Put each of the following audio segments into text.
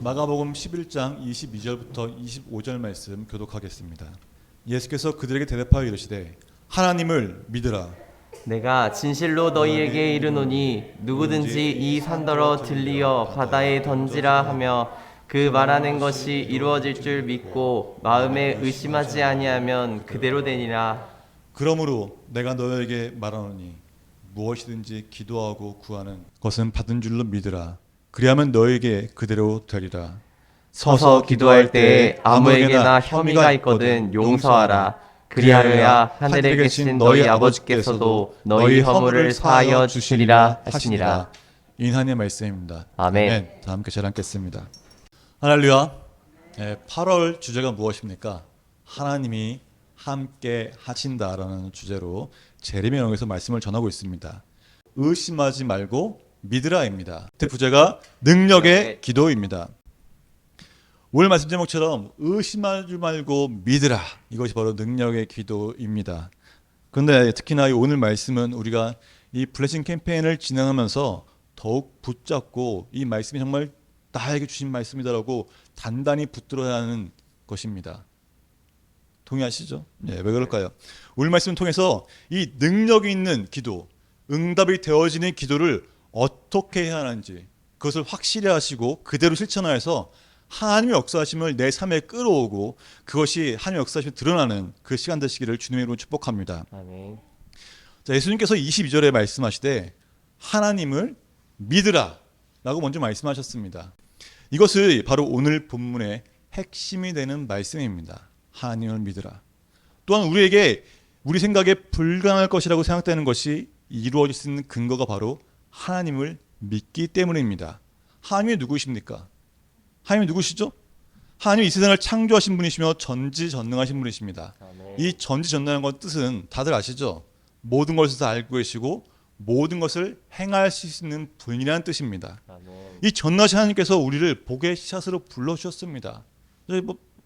마가복음 11장 22절부터 25절 말씀 교독하겠습니다. 예수께서 그들에게 대답하여 이르시되 하나님을 믿으라. 내가 진실로 너희에게 이르노니 누구든지 이 산더러 들리어 바다에 던지라 하며 그 말하는 것이 이루어질 줄 믿고 마음에 의심하지 아니하면 그대로 되니라. 그러므로 내가 너희에게 말하노니 무엇이든지 기도하고 구하는 것은 받은 줄로 믿으라. 그리하면 너희에게 그대로 되리라. 서서 기도할 때에 아무에게나 혐의가 있거든 용서하라. 그리하여야 하늘에 계신 너희 아버지께서도 너희 허물을 사하여 주시리라 하시니라. 이 하나님의 말씀입니다. 아멘. 다 함께 잘 앉겠습니다. 할렐루야. 8월 주제가 무엇입니까? 하나님이 함께 하신다라는 주제로 제레미야 영에서 말씀을 전하고 있습니다. 의심하지 말고 믿으라입니다. 부제가 능력의 기도입니다. 오늘 말씀 제목처럼 의심하지 말고 믿으라, 이것이 바로 능력의 기도입니다. 그런데 특히나 오늘 말씀은 우리가 이 블레싱 캠페인을 진행하면서 더욱 붙잡고 이 말씀이 정말 나에게 주신 말씀이다라고 단단히 붙들어야 하는 것입니다. 동의하시죠? 네, 왜 그럴까요? 오늘 말씀을 통해서 이 능력이 있는 기도, 응답이 되어지는 기도를 어떻게 해야 하는지 그것을 확실히 하시고 그대로 실천하여서 하나님의 역사하심을 내 삶에 끌어오고 그것이 하나님의 역사하심이 드러나는 그 시간 되시기를 주님의 이름으로 축복합니다. 아멘. 자, 예수님께서 22절에 말씀하시되 하나님을 믿으라 라고 먼저 말씀하셨습니다. 이것을 바로 오늘 본문의 핵심이 되는 말씀입니다. 하나님을 믿으라. 또한 우리에게 우리 생각에 불가능할 것이라고 생각되는 것이 이루어질 수 있는 근거가 바로 하나님을 믿기 때문입니다. 하나님이 누구십니까? 하나님이 누구시죠? 하나님이 이 세상을 창조하신 분이시며 전지전능하신 분이십니다. 아멘. 이 전지전능한 것 뜻은 다들 아시죠? 모든 것을 다 알고 계시고 모든 것을 행할 수 있는 분이라는 뜻입니다. 아멘. 이 전능하신 하나님께서 우리를 복의 씨앗으로 불러주셨습니다.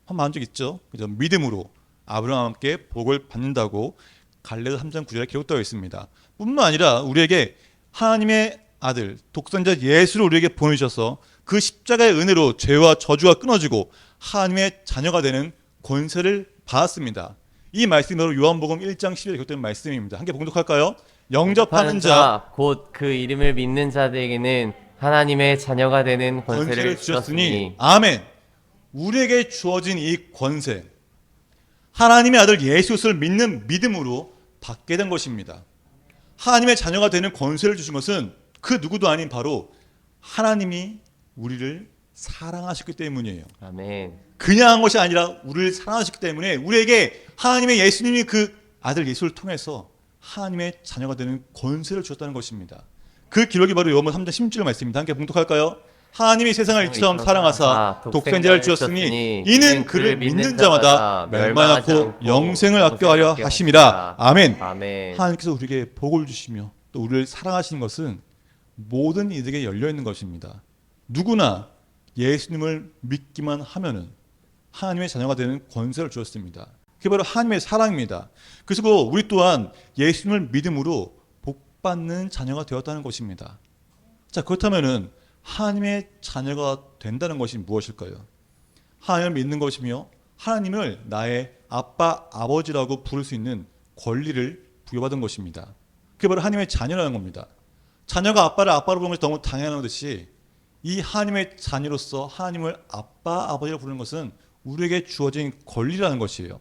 한번 한 적 있죠? 그죠? 믿음으로 아브라함께 복을 받는다고 갈레도 3장 9절에 기록되어 있습니다. 뿐만 아니라 우리에게 하나님의 아들 독생자 예수를 우리에게 보내주셔서 그 십자가의 은혜로 죄와 저주가 끊어지고 하나님의 자녀가 되는 권세를 받았습니다. 이 말씀이 바로 요한복음 1장 10절에 기록된 말씀입니다. 함께 봉독할까요? 영접하는 자 곧 그 이름을 믿는 자들에게는 하나님의 자녀가 되는 권세를 주셨으니. 아멘. 우리에게 주어진 이 권세, 하나님의 아들 예수를 믿는 믿음으로 받게 된 것입니다. 하나님의 자녀가 되는 권세를 주신 것은 그 누구도 아닌 바로 하나님이 우리를 사랑하셨기 때문이에요. 아멘. 그냥 한 것이 아니라 우리를 사랑하셨기 때문에 우리에게 하나님의 예수님이 그 아들 예수를 통해서 하나님의 자녀가 되는 권세를 주셨다는 것입니다. 그 기록이 바로 요한복음 3장 16절 말씀입니다. 함께 봉독할까요? 하나님이 세상을 이처럼 사랑하사 독생자를 주셨으니 이는 그를 믿는 자마다 멸망하지 않고 영생을 얻게 하려 하심이라. 아멘. 아멘. 하나님께서 우리에게 복을 주시며 또 우리를 사랑하시는 것은 모든 이들에게 열려 있는 것입니다. 누구나 예수님을 믿기만 하면은 하나님의 자녀가 되는 권세를 주었습니다. 그게 바로 하나님의 사랑입니다. 그래서 우리 또한 예수님을 믿음으로 복받는 자녀가 되었다는 것입니다. 자, 그렇다면은 하나님의 자녀가 된다는 것이 무엇일까요? 하나님을 믿는 것이며 하나님을 나의 아빠, 아버지라고 부를 수 있는 권리를 부여받은 것입니다. 그게 바로 하나님의 자녀라는 겁니다. 자녀가 아빠를 아빠로 부르는 것이 너무 당연한 듯이 이 하나님의 자녀로서 하나님을 아빠, 아버지로 부르는 것은 우리에게 주어진 권리라는 것이에요.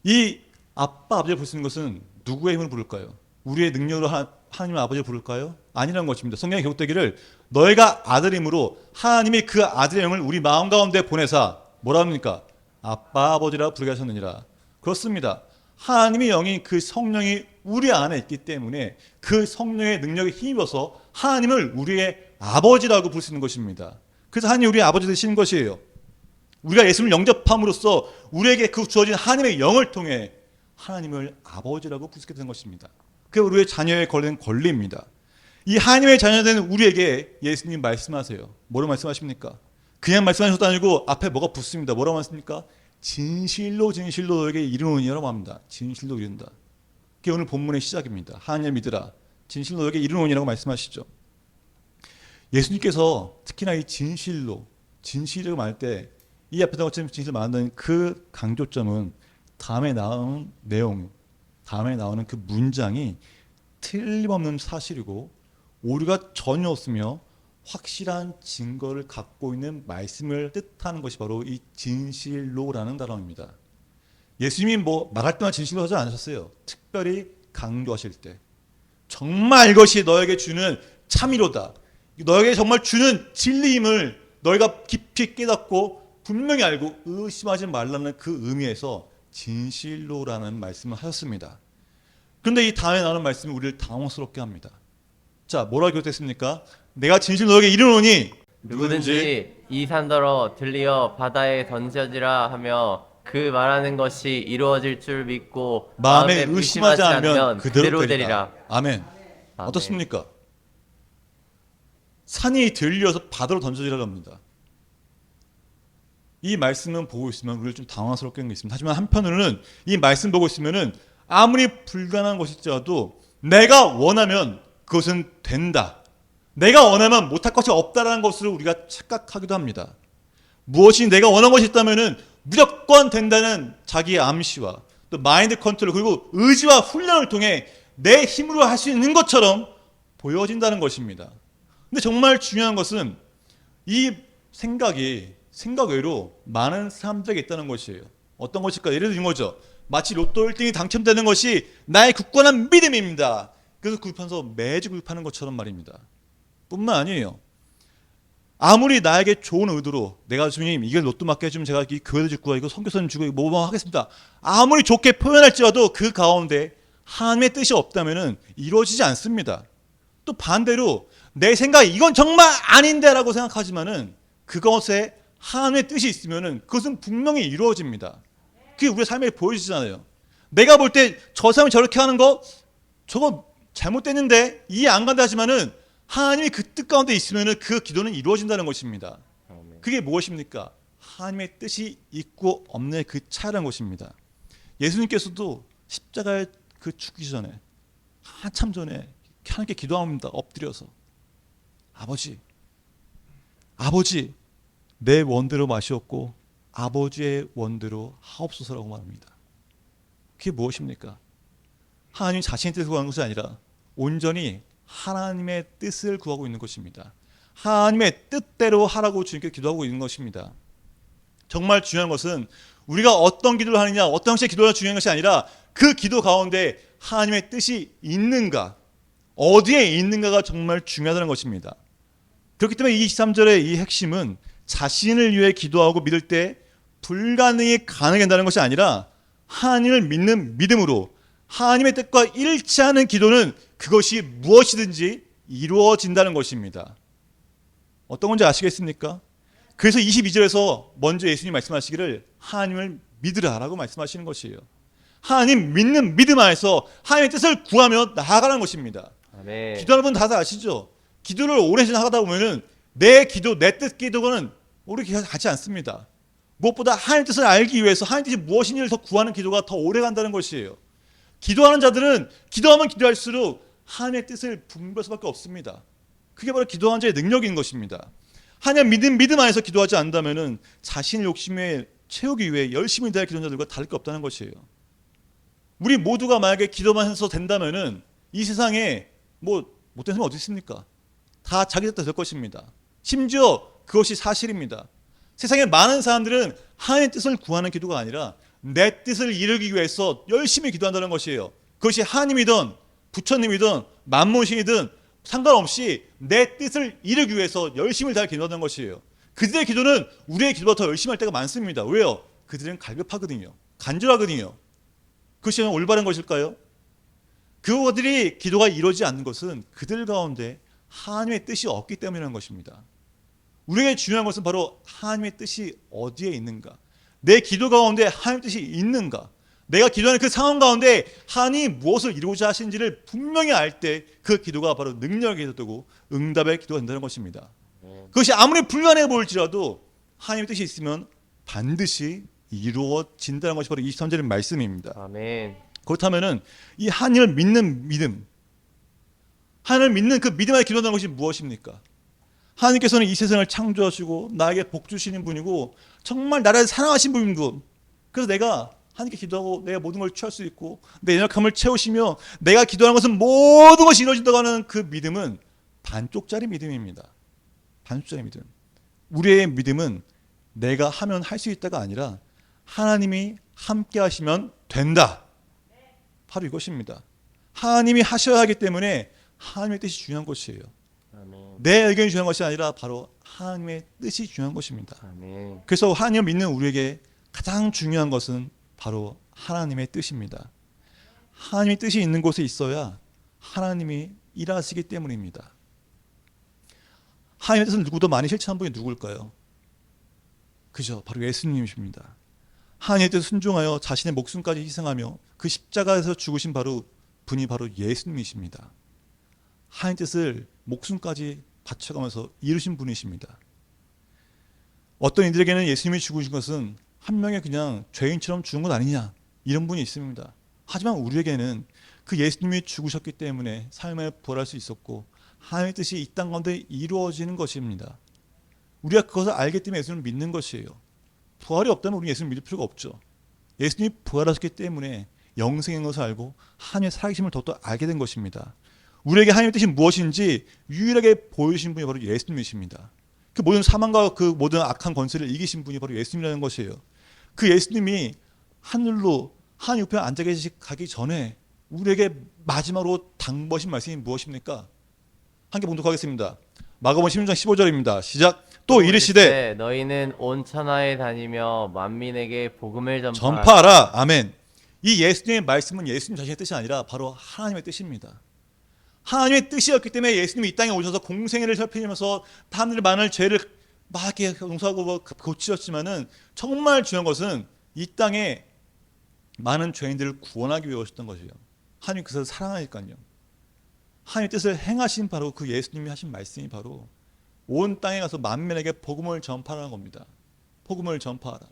이 아빠, 아버지를 부를 수 있는 것은 누구의 힘으로 부를까요? 우리의 능력으로 하나님을 아버지를 부를까요? 아니라는 것입니다. 성경에 기록되기를 너희가 아들임으로 하나님이 그 아들의 영을 우리 마음 가운데 보내사 뭐라 합니까? 아빠, 아버지라 부르게 하셨느니라. 그렇습니다. 하나님의 영인 그 성령이 우리 안에 있기 때문에 그 성령의 능력에 힘입어서 하나님을 우리의 아버지라고 부를 수 있는 것입니다. 그래서 하나님이 우리의 아버지 되시는 것이에요. 우리가 예수를 영접함으로써 우리에게 그 주어진 하나님의 영을 통해 하나님을 아버지라고 부르게 된 것입니다. 그게 우리의 자녀에 걸린 권리입니다. 이 하나님의 자녀된 우리에게 예수님 말씀하세요. 뭐로 말씀하십니까? 그냥 말씀하셔도 아니고 앞에 뭐가 붙습니다. 뭐라고 말씀합니까? 진실로 진실로 너에게 이르노니라고 합니다. 진실로 이른다. 그게 오늘 본문의 시작입니다. 하나님을 믿으라. 진실로 너에게 이르노니라고 말씀하시죠. 예수님께서 특히나 이 진실로 진실이라고 말할 때 이 앞에 나온 것처럼 진실을 말한다는 그 강조점은 다음에 나오는 내용, 다음에 나오는 그 문장이 틀림없는 사실이고 오류가 전혀 없으며 확실한 증거를 갖고 있는 말씀을 뜻하는 것이 바로 이 진실로라는 단어입니다. 예수님이 뭐 말할 때만 진실로 하지 않으셨어요. 특별히 강조하실 때 정말 이것이 너에게 주는 참이로다. 너에게 정말 주는 진리임을 너희가 깊이 깨닫고 분명히 알고 의심하지 말라는 그 의미에서 진실로라는 말씀을 하셨습니다. 그런데 이 다음에 나오는 말씀이 우리를 당황스럽게 합니다. 자, 뭐라고 기록됐습니까? 내가 진실 너에게 이르노니 누구든지 이 산더러 들리어 바다에 던져지라 하며 그 말하는 것이 이루어질 줄 믿고 마음에 의심하지 않으면 그대로 되리라. 아멘. 아멘. 어떻습니까? 산이 들려서 바다로 던져지라고 합니다. 이 말씀은 보고 있으면 우리를 좀 당황스럽게 하는 게 있습니다. 하지만 한편으로는 이 말씀 보고 있으면은 아무리 불가능한 것일지라도 내가 원하면 그것은 된다. 내가 원하면 못할 것이 없다라는 것을 우리가 착각하기도 합니다. 무엇이 내가 원한 것이 있다면은 무조건 된다는 자기의 암시와 또 마인드 컨트롤 그리고 의지와 훈련을 통해 내 힘으로 할 수 있는 것처럼 보여진다는 것입니다. 근데 정말 중요한 것은 이 생각 외로 많은 사람들에게 있다는 것이에요. 어떤 것일까? 예를 들어 이거죠. 마치 로또 1등이 당첨되는 것이 나의 굳건한 믿음입니다. 그래서 구입하면서 매주 구입하는 것처럼 말입니다. 뿐만 아니에요. 아무리 나에게 좋은 의도로 내가 주님 이게 로또 맞게 해주면 제가 이 교회도 짓고 이거 선교사님 주고 뭐 하겠습니다. 아무리 좋게 표현할지라도 그 가운데 하나님의 뜻이 없다면 이루어지지 않습니다. 또 반대로 내 생각이 이건 정말 아닌데라고 생각하지만은 그것에 하나님의 뜻이 있으면은 그것은 분명히 이루어집니다. 그게 우리의 삶에 보여지잖아요. 내가 볼 때 저 사람이 저렇게 하는 거 저거 잘못됐는데 이해 안 간다 하지만은 하나님이 그 뜻 가운데 있으면은 그 기도는 이루어진다는 것입니다. 그게 무엇입니까? 하나님의 뜻이 있고 없는 그 차이라는 것입니다. 예수님께서도 십자가에 그 죽기 전에 한참 전에 하나님께 기도합니다. 엎드려서 아버지 내 원대로 마시옵고 아버지의 원대로 하옵소서라고 말합니다. 그게 무엇입니까? 하나님 자신의 뜻을 구하는 것이 아니라 온전히 하나님의 뜻을 구하고 있는 것입니다. 하나님의 뜻대로 하라고 주님께 기도하고 있는 것입니다. 정말 중요한 것은 우리가 어떤 기도를 하느냐 어떤 형식의 기도가 중요한 것이 아니라 그 기도 가운데 하나님의 뜻이 있는가 어디에 있는가가 정말 중요하다는 것입니다. 그렇기 때문에 이 23절의 이 핵심은 자신을 위해 기도하고 믿을 때 불가능이 가능해진다는 것이 아니라 하나님을 믿는 믿음으로 하나님의 뜻과 일치하는 기도는 그것이 무엇이든지 이루어진다는 것입니다. 어떤 건지 아시겠습니까? 그래서 22절에서 먼저 예수님이 말씀하시기를 하나님을 믿으라라고 말씀하시는 것이에요. 하나님 믿는 믿음 안에서 하나님의 뜻을 구하며 나아가는 것입니다. 아멘. 기도하는 분 다들 아시죠? 기도를 오래 하다 보면은 내 기도, 내 뜻 기도는 오래 가지 않습니다. 무엇보다 하나님의 뜻을 알기 위해서 하나님의 뜻이 무엇인지를 더 구하는 기도가 더 오래 간다는 것이에요. 기도하는 자들은 기도하면 기도할수록 하나님의 뜻을 분별할 수밖에 없습니다. 그게 바로 기도하는 자의 능력인 것입니다. 하나님 믿음 안에서 기도하지 않는다면은 자신의 욕심에 채우기 위해 열심히 대할 기도하는 자들과 다를 게 없다는 것이에요. 우리 모두가 만약에 기도만 해서 된다면은 이 세상에 뭐 못된 사람이 어디 있습니까? 다 자기 뜻대로 될 것입니다. 심지어 그것이 사실입니다. 세상에 많은 사람들은 하나님의 뜻을 구하는 기도가 아니라 내 뜻을 이루기 위해서 열심히 기도한다는 것이에요. 그것이 하나님이든 부처님이든 만몬신이든 상관없이 내 뜻을 이루기 위해서 열심히 다해 기도한다는 것이에요. 그들의 기도는 우리의 기도보다 더 열심히 할 때가 많습니다. 왜요? 그들은 갈급하거든요. 간절하거든요. 그것이 올바른 것일까요? 그들이 기도가 이루어지지 않는 것은 그들 가운데 하나님의 뜻이 없기 때문이라는 것입니다. 우리에게 중요한 것은 바로 하나님의 뜻이 어디에 있는가, 내 기도 가운데 하나님의 뜻이 있는가, 내가 기도하는 그 상황 가운데 하나님이 무엇을 이루고자 하시는지를 분명히 알 때 그 기도가 바로 능력의 기도되고 응답의 기도가 된다는 것입니다. 그것이 아무리 불가능해 보일지라도 하나님의 뜻이 있으면 반드시 이루어진다는 것이 바로 23절의 말씀입니다. 아멘. 그렇다면은 이 하나님을 믿는 믿음, 하나님을 믿는 그 믿음 안에 기도한다는 것이 무엇입니까? 하나님께서는 이 세상을 창조하시고 나에게 복 주시는 분이고 정말 나를 사랑하신 분이고, 그래서 내가 하나님께 기도하고 내가 모든 걸 취할 수 있고 내 연약함을 채우시며 내가 기도하는 것은 모든 것이 이루어진다고 하는 그 믿음은 반쪽짜리 믿음입니다. 반쪽짜리 믿음. 우리의 믿음은 내가 하면 할 수 있다가 아니라 하나님이 함께 하시면 된다. 바로 이것입니다. 하나님이 하셔야 하기 때문에 하나님의 뜻이 중요한 것이에요. 아멘. 내 의견이 중요한 것이 아니라 바로 하나님의 뜻이 중요한 것입니다. 아멘. 그래서 하나님을 믿는 우리에게 가장 중요한 것은 바로 하나님의 뜻입니다. 하나님의 뜻이 있는 곳에 있어야 하나님이 일하시기 때문입니다. 하나님의 뜻을 누구도 많이 실천한 분이 누굴까요? 그죠? 바로 예수님이십니다. 하나님의 뜻을 순종하여 자신의 목숨까지 희생하며 그 십자가에서 죽으신 바로 분이 바로 예수님이십니다. 하나님의 뜻을 목숨까지 바쳐가면서 이루신 분이십니다. 어떤 이들에게는 예수님이 죽으신 것은 한 명의 그냥 죄인처럼 죽은 것 아니냐, 이런 분이 있습니다. 하지만 우리에게는 그 예수님이 죽으셨기 때문에 삶에 부활할 수 있었고 하나님의 뜻이 이 땅 가운데 이루어지는 것입니다. 우리가 그것을 알기 때문에 예수님을 믿는 것이에요. 부활이 없다면 우리는 예수님을 믿을 필요가 없죠. 예수님이 부활하셨기 때문에 영생인 것을 알고 하나님의 살아계심을 더욱더 알게 된 것입니다. 우리에게 하나님의 뜻이 무엇인지 유일하게 보여주신 분이 바로 예수님이십니다. 그 모든 사망과 그 모든 악한 권세를 이기신 분이 바로 예수님이라는 것이에요. 그 예수님이 하늘로 하나님 옆에 앉아 가기 전에 우리에게 마지막으로 당부하신 말씀이 무엇입니까? 함께 봉독하겠습니다. 마가복음 16장 15절입니다. 시작. 또 이르시되 너희는 온 천하에 다니며 만민에게 복음을 전파하라. 아멘. 이 예수님의 말씀은 예수님 자신의 뜻이 아니라 바로 하나님의 뜻입니다. 하나님의 뜻이었기 때문에 예수님이 이 땅에 오셔서 공생애를 살피면서 사람들의 많은 죄를 막 이렇게 용서하고 고치셨지만은 정말 중요한 것은 이 땅에 많은 죄인들을 구원하기 위해 오셨던 것이에요. 하나님 그것을 사랑하니까요. 하나님의 뜻을 행하신 바로 그 예수님이 하신 말씀이 바로 온 땅에 가서 만민에게 복음을 전파하는 겁니다. 복음을 전파하라.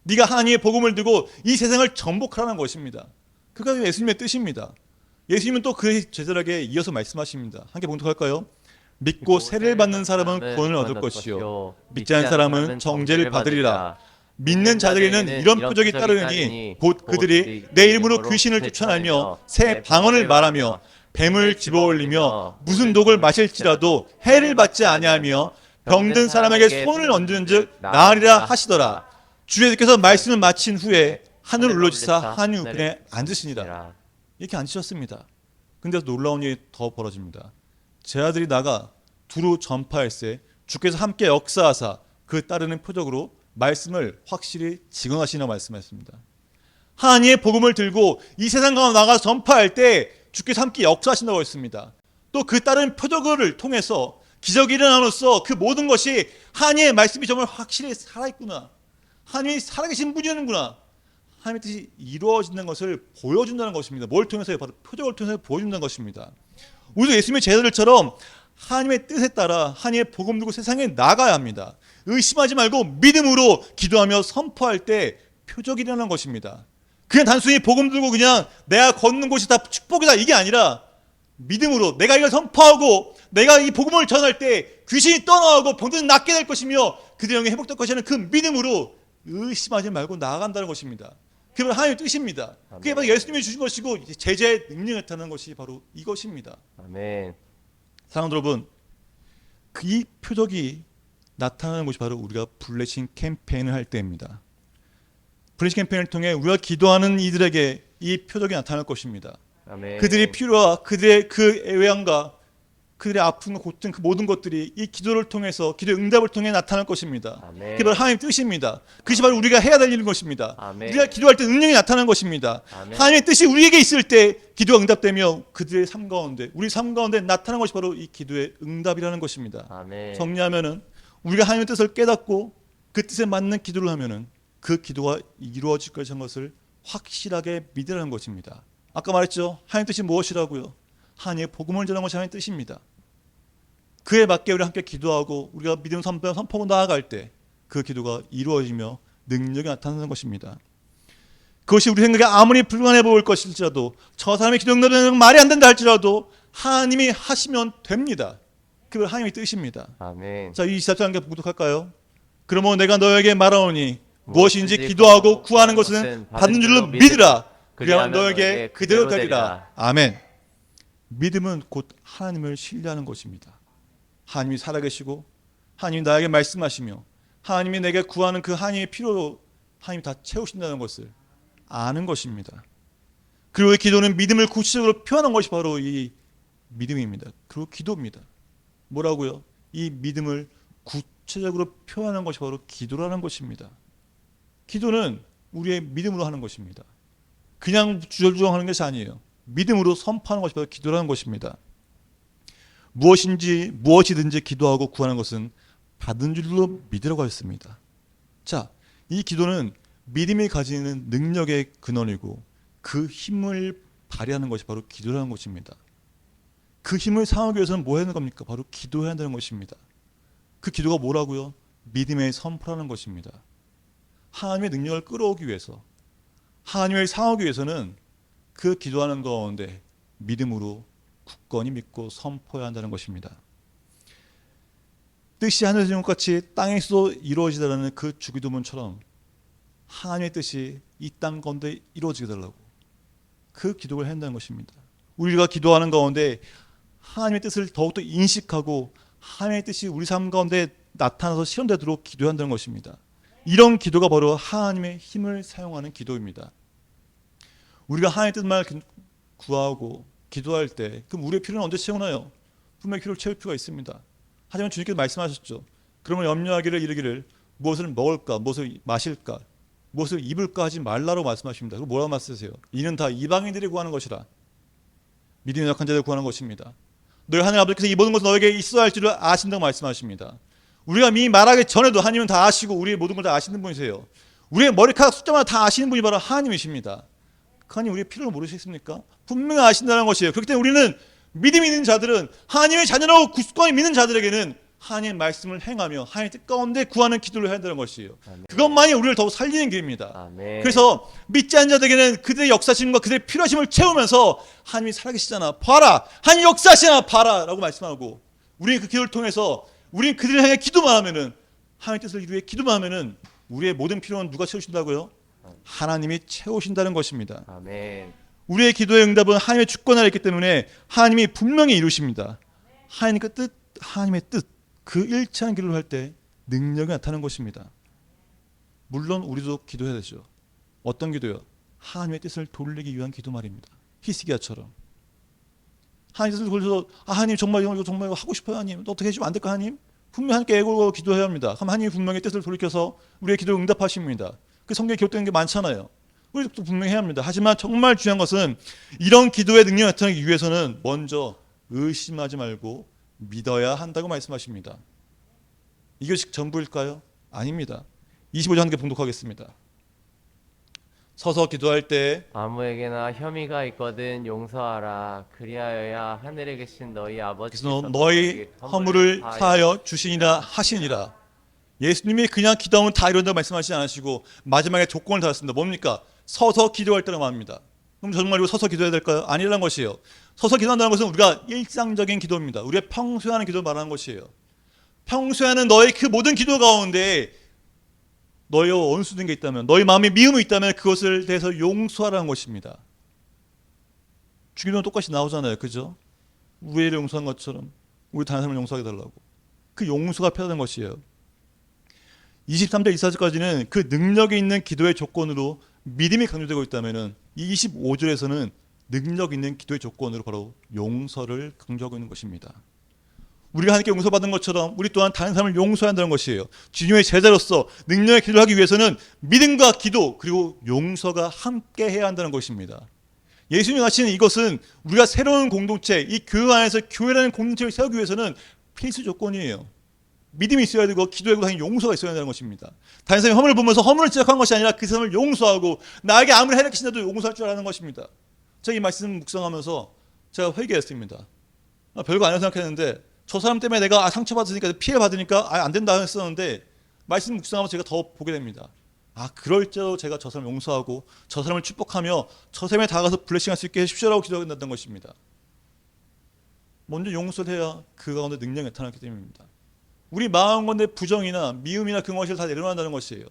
네가 하나님의 복음을 들고 이 세상을 정복하라는 것입니다. 그가 예수님의 뜻입니다. 예수님은 또 그의 제자들에게 이어서 말씀하십니다. 함께 봉독할까요? 믿고 세례를 받는 사람은 구원을 얻을 것이요 믿지 않는 사람은 정죄를 받으리라. 믿는 자들에게는 이런 표적이 따르니 곧 그들이 내 이름으로 귀신을 쫓아내며 새 방언을 말하며 뱀을 집어올리며 무슨 독을 마실지라도 해를 받지 아니하며 병든 사람에게 손을 얹은즉 나으리라 하시더라. 주께서 말씀을 마친 후에 하늘을 울러지사 하나님 우편에 앉으시니라. 이렇게 앉으셨습니다. 근데 놀라운 일이 더 벌어집니다. 제자들이 나가 두루 전파할세 주께서 함께 역사하사 그 따르는 표적으로 말씀을 확실히 증언하시나 말씀하셨습니다. 하나님의 복음을 들고 이 세상 가운데 나가서 전파할 때 주께서 함께 역사하신다고 했습니다. 또 그 따른 표적을 통해서 기적이 일어남으로써 그 모든 것이 하나님의 말씀이 정말 확실히 살아있구나, 하나님이 살아계신 분이는구나, 하나님의 뜻이 이루어진다는 것을 보여준다는 것입니다. 뭘 통해서요? 바로 표적을 통해서 보여준다는 것입니다. 우리도 예수님의 제자들처럼 하나님의 뜻에 따라 하나님의 복음 들고 세상에 나가야 합니다. 의심하지 말고 믿음으로 기도하며 선포할 때 표적이 일어나는 것입니다. 그냥 단순히 복음 들고 그냥 내가 걷는 곳이 다 축복이다 이게 아니라 믿음으로 내가 이걸 선포하고 내가 이 복음을 전할 때 귀신이 떠나가고 병들은 낫게 될 것이며 그들의 영이 회복될 것이라는 그 믿음으로 의심하지 말고 나아간다는 것입니다. 그게 바로 하나님의 뜻입니다. 그게 바로 예수님이 주신 것이고 제자의 능력을 나타내는 것이 바로 이것입니다. 아멘. 사랑하는 여러분, 이 표적이 나타나는 것이 바로 우리가 블레싱 캠페인을 할 때입니다. 블레싱 캠페인을 통해 우리가 기도하는 이들에게 이 표적이 나타날 것입니다. 아멘. 그들의 필요와 그들의 그 애외함과 그들의 아픔과 고통 그 모든 것들이 이 기도를 통해서 기도의 응답을 통해 나타날 것입니다. 아멘. 그게 바로 하나님의 뜻입니다. 그것이 바로 우리가 해야 될 일인 것입니다. 아멘. 우리가 기도할 때 능력이 나타나는 것입니다. 아멘. 하나님의 뜻이 우리에게 있을 때 기도가 응답되며 그들의 삶 가운데 우리 삶 가운데 나타나는 것이 바로 이 기도의 응답이라는 것입니다. 아멘. 정리하면은 우리가 하나님의 뜻을 깨닫고 그 뜻에 맞는 기도를 하면은 그 기도가 이루어질 것이라는 것을 확실하게 믿으라는 것입니다. 아까 말했죠. 하나님의 뜻이 무엇이라고요? 하나님의 복음을 전하는 것이 하나님의 뜻입니다. 그에 맞게 우리 함께 기도하고 우리가 믿음 선포하고 나아갈 때 그 기도가 이루어지며 능력이 나타나는 것입니다. 그것이 우리 생각에 아무리 불가능해 보일 것일지라도 저 사람의 기도 응답은 말이 안 된다 할지라도 하나님이 하시면 됩니다. 그 하나님의 뜻입니다. 아멘. 자, 이 24절 함께 봉독할까요? 그러므로 내가 너에게 말하오니 무엇인지 기도하고 구하는 것은 받는 줄로 믿으라. 그리하면 너에게 그대로 되리라. 아멘. 믿음은 곧 하나님을 신뢰하는 것입니다. 하나님이 살아계시고 하나님이 나에게 말씀하시며 하나님이 내게 구하는 그 하나님의 필요로 하나님이 다 채우신다는 것을 아는 것입니다. 그리고 이 기도는 믿음을 구체적으로 표현한 것이 바로 이 믿음입니다. 그리고 기도입니다. 뭐라고요? 이 믿음을 구체적으로 표현하는 것이 바로 기도라는 것입니다. 기도는 우리의 믿음으로 하는 것입니다. 그냥 주절주절 하는 것이 아니에요. 믿음으로 선포하는 것이 바로 기도라는 것입니다. 무엇이든지 기도하고 구하는 것은 받은 줄로 믿으라고 했습니다. 자, 이 기도는 믿음이 가지는 능력의 근원이고 그 힘을 발휘하는 것이 바로 기도라는 것입니다. 그 힘을 사용하기 위해서는 뭐 해야 하는 겁니까? 바로 기도해야 한다는 것입니다. 그 기도가 뭐라고요? 믿음의 선포라는 것입니다. 하나님의 능력을 끌어오기 위해서, 하나님을 사용하기 위해서는 그 기도하는 가운데 믿음으로 굳건히 믿고 선포해야 한다는 것입니다. 뜻이 하늘에서 이룬 것 같이 땅에서도 이루어지다라는 그 주기도문처럼 하나님의 뜻이 이 땅 가운데 이루어지게 달라고 그 기도를 해야 한다는 것입니다. 우리가 기도하는 가운데 하나님의 뜻을 더욱더 인식하고 하나님의 뜻이 우리 삶 가운데 나타나서 실현되도록 기도해야 한다는 것입니다. 이런 기도가 바로 하나님의 힘을 사용하는 기도입니다. 우리가 하나님의 뜻만 구하고 기도할 때 그럼 우리의 필요는 언제 채우나요? 분명히 필요를 채울 필요가 있습니다. 하지만 주님께서 말씀하셨죠. 그러면 염려하기를 이르기를 무엇을 먹을까, 무엇을 마실까, 무엇을 입을까 하지 말라고 말씀하십니다. 그리고 뭐라고 말씀하세요? 이는 다 이방인들이 구하는 것이라. 믿음이 약한 자들이 구하는 것입니다. 너희 하나님 아버지께서 이 모든 것을 너에게 있어야 할 줄을 아신다고 말씀하십니다. 우리가 미리 말하기 전에도 하나님은 다 아시고 우리의 모든 걸 다 아시는 분이세요. 우리의 머리카락 숫자마다 다 아시는 분이 바로 하나님이십니다. 하나님 우리의 필요를 모르시겠습니까? 분명히 아신다는 것이에요. 그렇기 때문에 우리는 믿음이 있는 자들은 하나님의 자녀라고 굳건히 믿는 자들에게는 하나님의 말씀을 행하며 하나님의 뜻 가운데 구하는 기도를 해야 한다는 것이에요. 아멘. 그것만이 우리를 더욱 살리는 길입니다. 아멘. 그래서 믿지 않는 자들에게는 그들의 역사심과 그들의 필요하심을 채우면서 하나님이 살아계시잖아 봐라, 하나님 역사하시잖아 봐라 라고 말씀하고, 우리는 그 기도를 통해서 우리는 그들을 향해 기도만 하면은, 하나님의 뜻을 이루어 기도만 하면은 우리의 모든 필요는 누가 채우신다고요? 하나님이 채우신다는 것입니다. 아멘. 우리의 기도의 응답은 하나님의 주권 아래 있기 때문에 하나님이 분명히 이루십니다. 하나님의 뜻, 하나님의 뜻, 그 일치한 기도를 할 때 능력이 나타나는 것입니다. 물론 우리도 기도해야 되죠. 어떤 기도요? 하나님의 뜻을 돌리기 위한 기도 말입니다. 히스기야처럼 하나님 뜻을 돌려서 하나님 정말 이거 정말 하고 싶어요 하나님, 어떻게 해주면 안 될까 하나님? 분명히 하나님께 애걸고 기도해야 합니다. 그럼 하나님이 분명히 뜻을 돌이켜서 우리의 기도를 응답하십니다. 그 성경에 기록되는 게 많잖아요. 우리도 분명히 해야 합니다. 하지만 정말 중요한 것은 이런 기도의 능력이 나타나기 위해서는 먼저 의심하지 말고 믿어야 한다고 말씀하십니다. 이것이 전부일까요? 아닙니다. 25절 함께 봉독하겠습니다. 서서 기도할 때 아무에게나 혐의가 있거든 용서하라. 그리하여야 하늘에 계신 너희 아버지께서 그래서 너희 허물을 사하여 주시니라 하시니라. 예수님이 그냥 기도하면 다 이런다고 말씀하시지 않으시고 마지막에 조건을 달았습니다. 뭡니까? 서서 기도할 때라고 합니다. 그럼 정말 이거 서서 기도해야 될까요? 아니라는 것이에요. 서서 기도한다는 것은 우리가 일상적인 기도입니다. 우리가 평소에 하는 기도를 말하는 것이에요. 평소에 하는 너의 그 모든 기도 가운데 너희와 원수된 게 있다면, 너희 마음에 미움이 있다면 그것을 대해서 용서하라는 것입니다. 주기도는 똑같이 나오잖아요. 그죠? 우리를 용서한 것처럼 우리 다른 사람을 용서하게 달라고. 그 용서가 필요한 것이에요. 23절 24절까지는 그 능력이 있는 기도의 조건으로 믿음이 강조되고 있다면 이 25절에서는 능력 있는 기도의 조건으로 바로 용서를 강조하고 있는 것입니다. 우리가 하나님께 용서받은 것처럼 우리 또한 다른 사람을 용서해야 한다는 것이에요. 주님의 제자로서 능력의 기도를 하기 위해서는 믿음과 기도 그리고 용서가 함께 해야 한다는 것입니다. 예수님이 가르치는 이것은 우리가 새로운 공동체, 이 교회 안에서 교회라는 공동체를 세우기 위해서는 필수 조건이에요. 믿음이 있어야 되고 기도하고 당연히 용서가 있어야 한다는 것입니다. 다른 사람이 허물을 보면서 허물을 지적한 것이 아니라 그 사람을 용서하고 나에게 아무리 해를 끼친다도 용서할 줄 아는 것입니다. 제가 이 말씀 묵상하면서 제가 회개했습니다. 별거 아니라고 생각했는데 저 사람 때문에 내가 상처받으니까 피해받으니까 안 된다 했었는데 말씀 묵상하면서 제가 더 보게 됩니다. 그럴지라도 제가 저 사람을 용서하고 저 사람을 축복하며 저 사람에 다가가서 블레싱할 수 있게 해주십시오라고 기도한다는 것입니다. 먼저 용서를 해야 그 가운데 능력이 나타나기 때문입니다. 우리 마음 가운데 부정이나 미움이나 그런 것을 다 내려놓는다는 것이에요.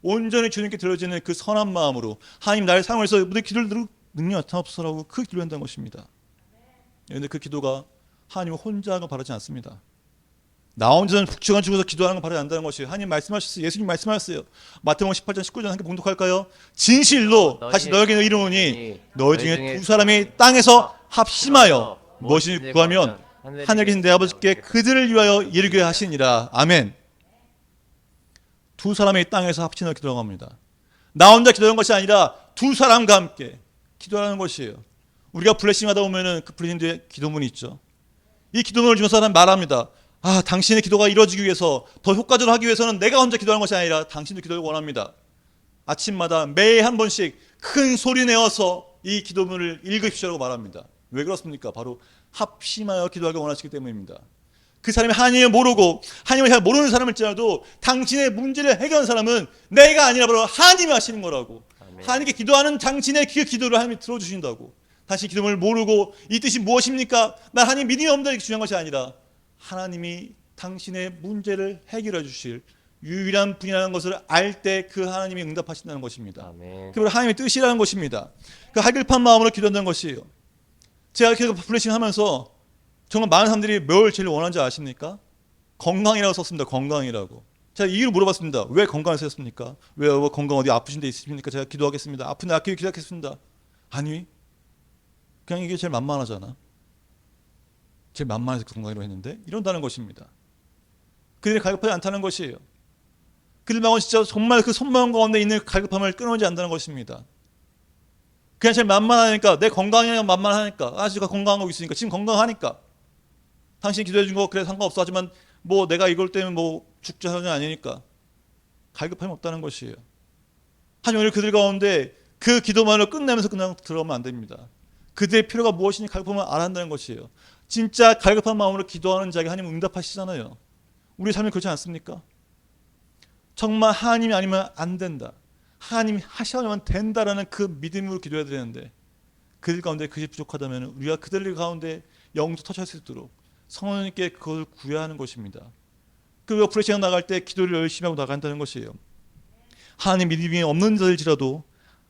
온전히 주님께 드려지는 그 선한 마음으로 하나님 나를 사용해서 무대 기도를 들고 능력 나타나옵소서라고 그 기도를 한다는 것입니다. 그런데 그 기도가 하나님 혼자 하는 거 바라지 않습니다. 나 혼자는 북적한 죽어서 기도하는 거 바라지 않는다는 것이에요. 하나님 말씀하셨어요. 예수님 말씀하셨어요. 마태복음 18장 19절 함께 봉독할까요? 진실로 다시 너에게는 이르노니 너희 중에 두 사람이 땅에서 합심하여 무엇을 구하면 하늘에 계신 내 아버지께 그들을 위하여 이루게 하시니라. 아멘. 두 사람이 땅에서 합심하여 기도하는 겁니다. 나 혼자 기도하는 것이 아니라 두 사람과 함께 기도하는 것이에요. 우리가 블레싱 하다 보면은 그 블레싱 뒤에 기도문이 있죠. 이 기도문을 주면서 사람 말합니다. 당신의 기도가 이루어지기 위해서 더 효과적으로 하기 위해서는 내가 혼자 기도하는 것이 아니라 당신도 기도를 원합니다. 아침마다 매일 한 번씩 큰 소리 내어서 이 기도문을 읽으십시오라고 말합니다. 왜 그렇습니까? 바로 합심하여 기도하기 원하시기 때문입니다. 그 사람이 하나님을 모르고 하나님을 잘 모르는 사람일지라도 당신의 문제를 해결하는 사람은 내가 아니라 바로 하나님이 하시는 거라고. 아멘. 하나님께 기도하는 당신의 그 기도를 하나님이 들어주신다고. 당신 기도를 모르고 이 뜻이 무엇입니까? 나 하나님 믿음이 없는다 이렇게 중요한 것이 아니라 하나님이 당신의 문제를 해결해 주실 유일한 분이라는 것을 알 때 그 하나님이 응답하신다는 것입니다. 그리고 하나님의 뜻이라는 것입니다. 그 갈급한 마음으로 기도한다는 것이에요. 제가 계속 플래싱 하면서 정말 많은 사람들이 뭘 제일 원하는지 아십니까? 건강이라고 썼습니다. 건강이라고. 제가 이유를 물어봤습니다. 왜 건강을 쓰셨습니까? 왜 건강 어디 아프신 데 있으십니까? 제가 기도하겠습니다. 아픈데 낫기를 기도하겠습니다. 아니, 그냥 이게 제일 만만하잖아. 제일 만만해서 건강이라고 했는데 이런다는 것입니다. 그들이 갈급하지 않다는 것이에요. 그들 마음은 진짜 정말 그 손마음 가운데 있는 갈급함을 끊어내지 않는다는 것입니다. 그냥 제일 만만하니까 내 건강이 만만하니까 지금 건강한 거 있으니까 지금 건강하니까 당신이 기도해 준 거 그래 상관없어 하지만 뭐 내가 이걸 때문에 뭐 죽자 하는 게 아니니까 갈급함이 없다는 것이에요. 하지만 오늘 그들 가운데 그 기도만으로 끝내면서 그냥 들어가면 안 됩니다. 그들의 필요가 무엇인지 갈급함을 알아야 한다는 것이에요. 진짜 갈급한 마음으로 기도하는 자에게 하나님은 응답하시잖아요. 우리 삶이 그렇지 않습니까? 정말 하나님이 아니면 안 된다. 하나님이 하셔야만 된다라는 그 믿음으로 기도해야 되는데 그들 가운데 그것이 부족하다면 우리가 그들 가운데 영도 터질 수 있도록 성령님께 그것을 구해야 하는 것입니다. 그리고 프레시랑 나갈 때 기도를 열심히 하고 나간다는 것이에요. 하나님 믿음이 없는 자들일지라도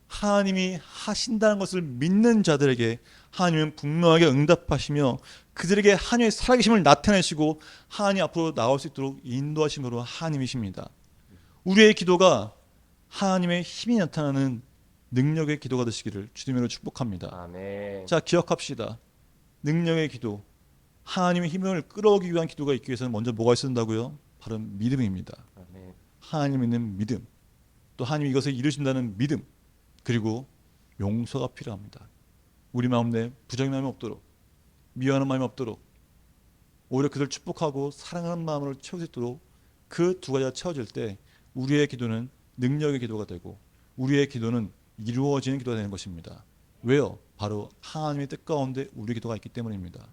하나님이 하신다는 것을 믿는 자들에게 하나님은 분명하게 응답하시며 그들에게 하나님의 살아계심을 나타내시고 하나님 앞으로 나올 수 있도록 인도하심으로 하나님이십니다. 우리의 기도가 하나님의 힘이 나타나는 능력의 기도가 되시기를 주님으로 축복합니다. 아멘. 자, 기억합시다. 능력의 기도, 하나님의 힘을 끌어오기 위한 기도가 있기 위해서는 먼저 뭐가 있어야 된다고요? 바로 믿음입니다. 아멘. 하나님 있는 믿음, 또 하나님이 이것을 이루신다는 믿음, 그리고 용서가 필요합니다. 우리 마음 내에 부정의 마음이 없도록, 미워하는 마음이 없도록, 오히려 그들 축복하고 사랑하는 마음으로 채울 수 있도록 그 두 가지가 채워질 때 우리의 기도는 능력의 기도가 되고 우리의 기도는 이루어지는 기도가 되는 것입니다. 왜요? 바로 하나님의 뜻 가운데 우리의 기도가 있기 때문입니다.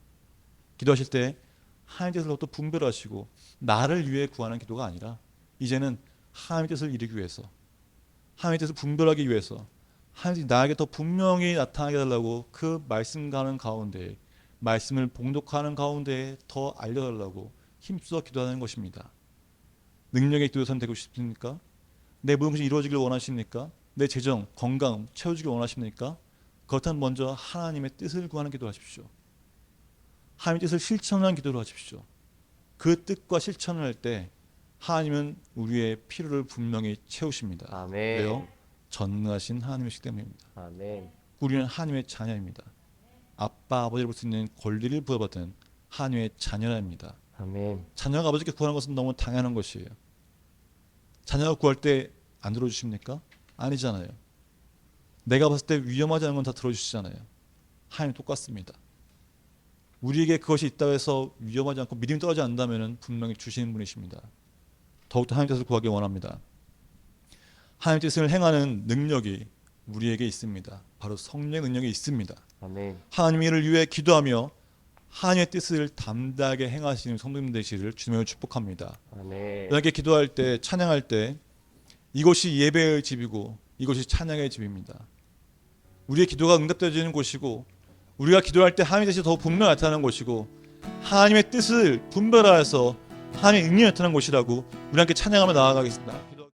기도하실 때 하나님의 뜻으로부터 분별하시고 나를 위해 구하는 기도가 아니라 이제는 하나님의 뜻을 이루기 위해서 하나님의 뜻을 분별하기 위해서 하나님이 나에게 더 분명히 나타나게 해달라고 그 말씀 가는 가운데 말씀을 봉독하는 가운데 더 알려달라고 힘써 기도하는 것입니다. 능력의 기도사 되고 싶습니까? 내 모든 것이 이루어지길 원하십니까? 내 재정, 건강 채워주길 원하십니까? 그렇다면 먼저 하나님의 뜻을 구하는 기도를 하십시오. 하나님의 뜻을 실천하는 기도를 하십시오. 그 뜻과 실천을 할 때 하나님은 우리의 필요를 분명히 채우십니다. 아멘. 왜요? 전능하신 하나님이시기 때문입니다. 아멘. 우리는 하나님의 자녀입니다. 아빠, 아버지를 볼 수 있는 권리를 부여받은 하나님의 자녀입니다. 아멘. 자녀가 아버지께 구하는 것은 너무 당연한 것이에요. 자녀가 구할 때 안 들어주십니까? 아니잖아요. 내가 봤을 때 위험하지 않은 건 다 들어주시잖아요. 하나님 똑같습니다. 우리에게 그것이 있다고 해서 위험하지 않고 믿음이 떨어지지 않는다면 분명히 주시는 분이십니다. 더욱더 하나님 뜻을 구하기 원합니다. 하나님 뜻을 행하는 능력이 우리에게 있습니다. 바로 성령의 능력이 있습니다. 아멘. 하나님의 일을 위해 기도하며 하나님의 뜻을 담대하게 행하시는 성도님 되시기를 주님으로 축복합니다. 아멘. 이렇게 기도할 때 찬양할 때 이곳이 예배의 집이고 이곳이 찬양의 집입니다. 우리의 기도가 응답되어지는 곳이고 우리가 기도할 때 하나님의 뜻이 더 분명히 나타나는 곳이고 하나님의 뜻을 분별하여서 하나님의 능력이 나타난 곳이라고 우리 함께 찬양하며 나아가겠습니다.